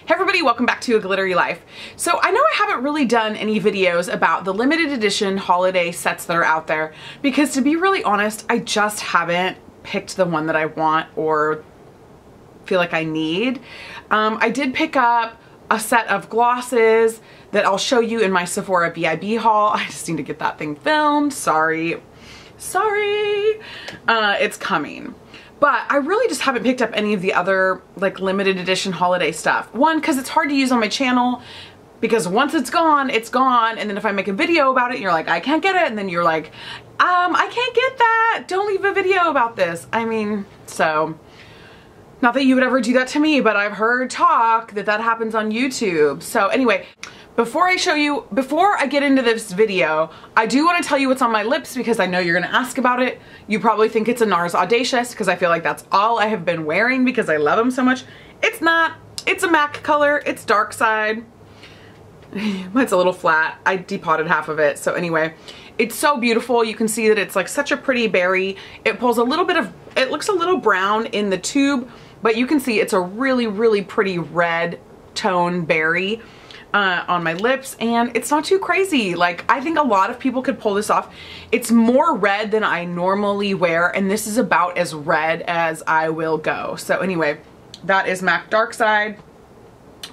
Hey everybody, welcome back to A Glittery Life. So I know I haven't really done any videos about the limited edition holiday sets that are out there because, to be really honest, I just haven't picked the one that I want or feel like I need. I did pick up a set of glosses that I'll show you in my Sephora BIB haul. I just need to get that thing filmed. Sorry. It's coming. But I really just haven't picked up any of the other like limited edition holiday stuff. One, because it's hard to use on my channel because once it's gone, it's gone. And then if I make a video about it, you're like, I can't get it. And then you're like, I can't get that. Don't leave a video about this. I mean, so not that you would ever do that to me, but I've heard talk that that happens on YouTube. So anyway, before I get into this video, I do want to tell you what's on my lips because I know you're going to ask about it. You probably think it's a NARS Audacious because I feel like that's all I have been wearing because I love them so much. It's not. It's a MAC color. It's dark side. It's a little flat. I depotted half of it. So anyway, it's so beautiful. You can see that it's like such a pretty berry. It pulls a little bit of, it looks a little brown in the tube, but you can see it's a really, really pretty red tone berry on my lips, and it's not too crazy. Like, I think a lot of people could pull this off. It's more red than I normally wear, and this is about as red as I will go. So anyway, that is MAC Dark Side.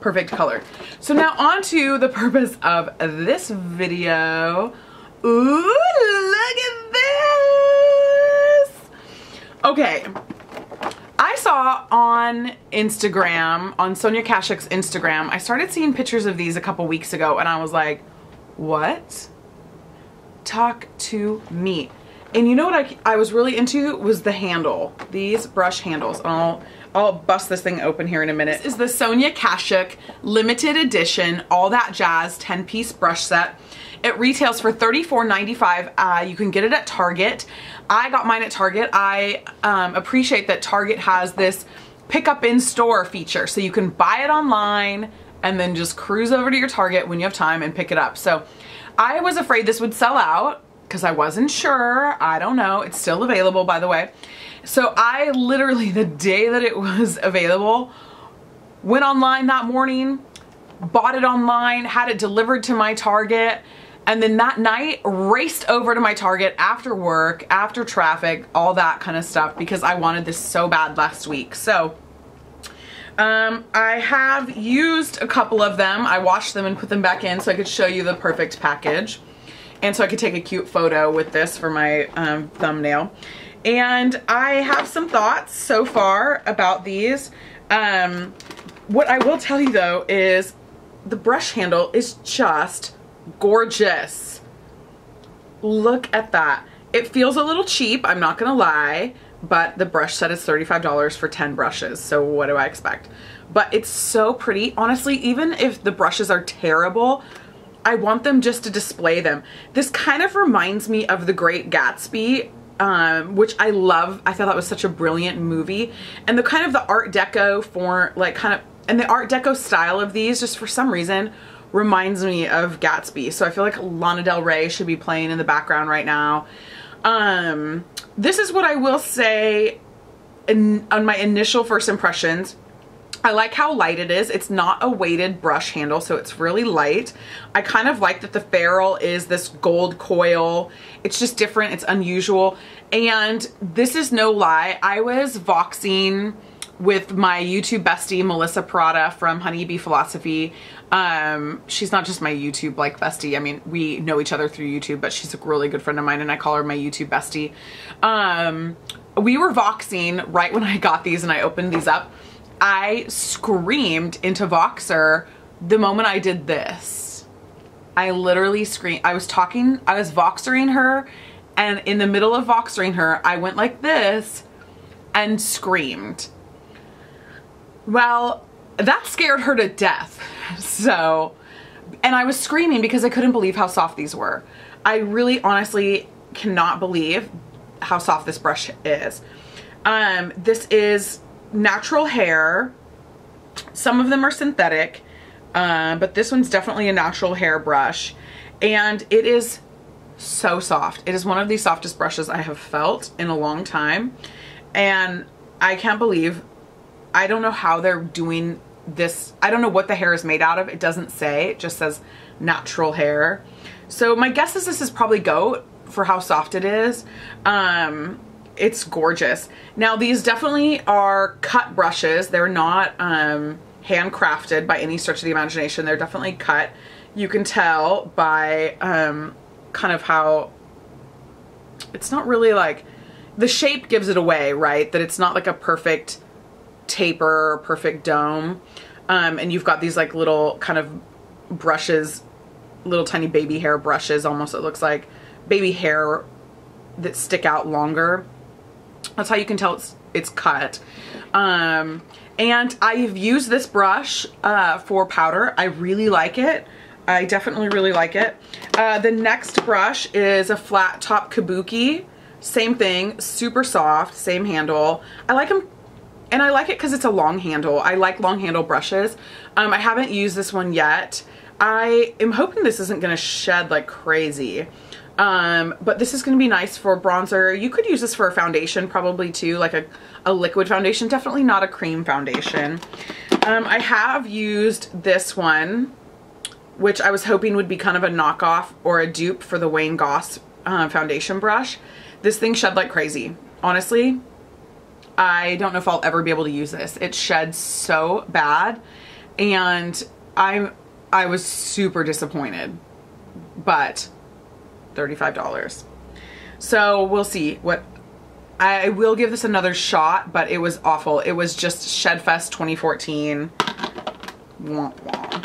Perfect color. So now on to the purpose of this video. Ooh, look at this! Okay. I saw on Instagram, on Sonia Kashuk's Instagram, I started seeing pictures of these a couple weeks ago and I was like, what? Talk to me. And you know what I was really into was the handle, these brush handles. I'll bust this thing open here in a minute. This is the Sonia Kashuk limited edition, all that jazz 10-piece brush set. It retails for $34.95. You can get it at Target. I got mine at Target. I appreciate that Target has this pick up in store feature. So you can buy it online and then just cruise over to your Target when you have time and pick it up. So I was afraid this would sell out because I wasn't sure. I don't know. It's still available, by the way. So I literally, the day that it was available, went online that morning, bought it online, had it delivered to my Target, and then that night raced over to my Target after work, after traffic, all that kind of stuff because I wanted this so bad last week. So I have used a couple of them. I washed them and put them back in so I could show you the perfect package. And so I could take a cute photo with this for my thumbnail. And I have some thoughts so far about these. What I will tell you though is the brush handle is just gorgeous. Look at that. It feels a little cheap, I'm not gonna lie, but the brush set is $35 for 10 brushes, so what do I expect? But it's so pretty. Honestly, even if the brushes are terrible, I want them just to display them. This kind of reminds me of The Great Gatsby, which I love. I thought that was such a brilliant movie. And the kind of the Art Deco for like kind of, and the Art Deco style of these just for some reason reminds me of Gatsby. So I feel like Lana Del Rey should be playing in the background right now. This is what I will say on my initial first impressions. I like how light it is. It's not a weighted brush handle, so it's really light. I kind of like that the ferrule is this gold coil. It's just different. It's unusual. And this is no lie. I was voxing with my YouTube bestie, Melissa Prada from Honeybee Philosophy. She's not just my YouTube like bestie. I mean, we know each other through YouTube, but she's a really good friend of mine and I call her my YouTube bestie. We were voxing right when I got these and I opened these up. I screamed into Voxer the moment I did this. I literally screamed. I was Voxering her, and in the middle of Voxering her, I went like this and screamed. Well, that scared her to death. So, and I was screaming because I couldn't believe how soft these were. I really honestly cannot believe how soft this brush is. This is natural hair. Some of them are synthetic, but this one's definitely a natural hair brush, and it is so soft. It is one of the softest brushes I have felt in a long time, and I can't believe, I don't know how they're doing this, I don't know what the hair is made out of. It doesn't say, it just says natural hair. So my guess is this is probably goat for how soft it is. It's gorgeous. Now these definitely are cut brushes. They're not handcrafted by any stretch of the imagination. They're definitely cut. You can tell by kind of how it's not really like, the shape gives it away, right? That it's not like a perfect taper or perfect dome. And you've got these like little kind of brushes, little tiny baby hair brushes, almost, it looks like baby hair that stick out longer. That's how you can tell it's cut. And I've used this brush for powder. I really like it. I definitely really like it. The next brush is a flat top kabuki. Same thing, super soft, same handle. I like them, and I like it because it's a long handle. I like long handle brushes. I haven't used this one yet. I am hoping this isn't gonna shed like crazy. But this is gonna be nice for bronzer. You could use this for a foundation probably too, like a liquid foundation, definitely not a cream foundation. I have used this one, which I was hoping would be kind of a knockoff or a dupe for the Wayne Goss foundation brush. This thing shed like crazy. Honestly, I don't know if I'll ever be able to use this. It sheds so bad, and I was super disappointed, but $35. So we'll see what, I will give this another shot, but it was awful. It was just Shedfest 2014. Wah, wah.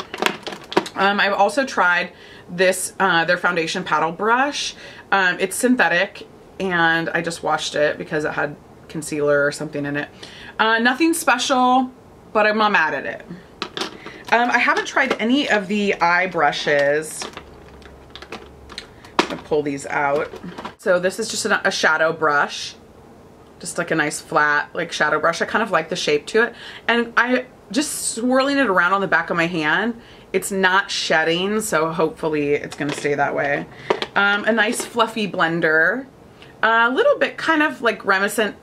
I've also tried this, their foundation paddle brush. It's synthetic, and I just washed it because it had concealer or something in it. Nothing special, but I'm not mad at it. I haven't tried any of the eye brushes. I'm gonna pull these out. So this is just a shadow brush. Just like a nice flat like shadow brush. I kind of like the shape to it. And I just swirling it around on the back of my hand. It's not shedding, so hopefully it's gonna stay that way. A nice fluffy blender. A little bit kind of like reminiscent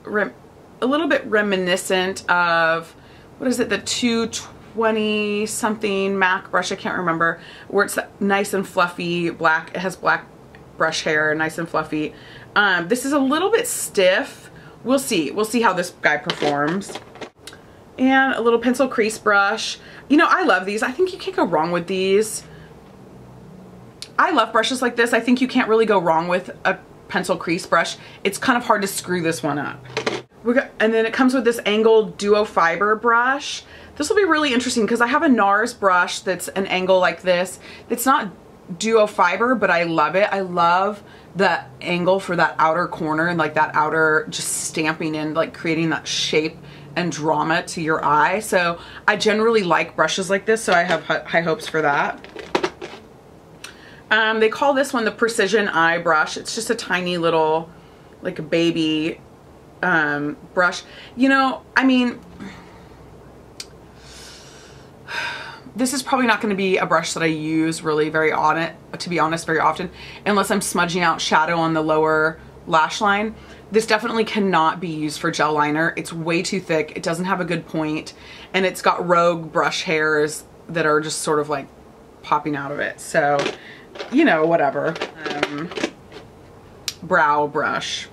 of, what is it, the 220 something MAC brush, I can't remember, where it's nice and fluffy black. It has black brush hair, nice and fluffy. This is a little bit stiff. We'll see how this guy performs. And a little pencil crease brush. You know, I love these. I think you can't go wrong with these. I love brushes like this. I think you can't really go wrong with a pencil crease brush. It's kind of hard to screw this one up. And then it comes with this angled duo fiber brush. This will be really interesting because I have a NARS brush that's an angle like this. It's not duo fiber, but I love it. I love the angle for that outer corner and like that outer just stamping in, like creating that shape and drama to your eye. So I generally like brushes like this, so I have high hopes for that. They call this one the Precision Eye Brush. It's just a tiny little, like a baby brush. You know, I mean, this is probably not going to be a brush that I use really very often, unless I'm smudging out shadow on the lower lash line. This definitely cannot be used for gel liner. It's way too thick. It doesn't have a good point, and it's got rogue brush hairs that are just sort of like popping out of it. So, you know, whatever. Brow brush.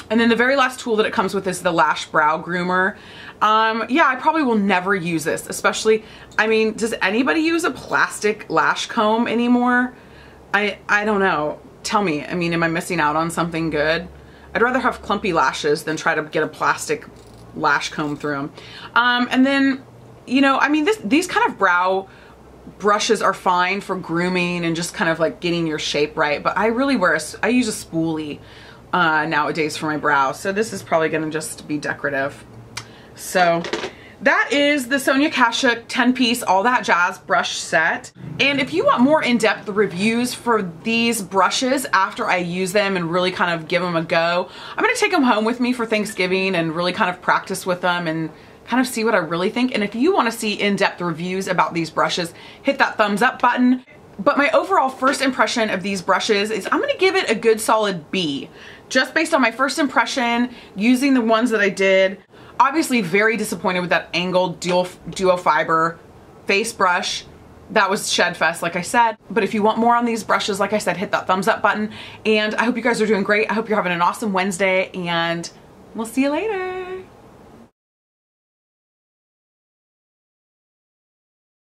And then the very last tool that it comes with is the Lash Brow Groomer. Yeah, I probably will never use this, especially, I mean, does anybody use a plastic lash comb anymore? I don't know. Tell me, I mean, am I missing out on something good? I'd rather have clumpy lashes than try to get a plastic lash comb through them. And then, you know, I mean, these kind of brow brushes are fine for grooming and just kind of like getting your shape right, but I really I use a spoolie nowadays for my brows, so this is probably gonna just be decorative. So that is the Sonia Kashuk 10-piece all that jazz brush set. And if you want more in-depth reviews for these brushes after I use them and really kind of give them a go, I'm gonna take them home with me for Thanksgiving and really kind of practice with them and kind of see what I really think. And if you want to see in-depth reviews about these brushes, hit that thumbs up button. But my overall first impression of these brushes is I'm going to give it a good solid B. Just based on my first impression, using the ones that I did. Obviously very disappointed with that angled duo fiber face brush. That was shed fest, like I said. But if you want more on these brushes, like I said, hit that thumbs up button. And I hope you guys are doing great. I hope you're having an awesome Wednesday, and we'll see you later.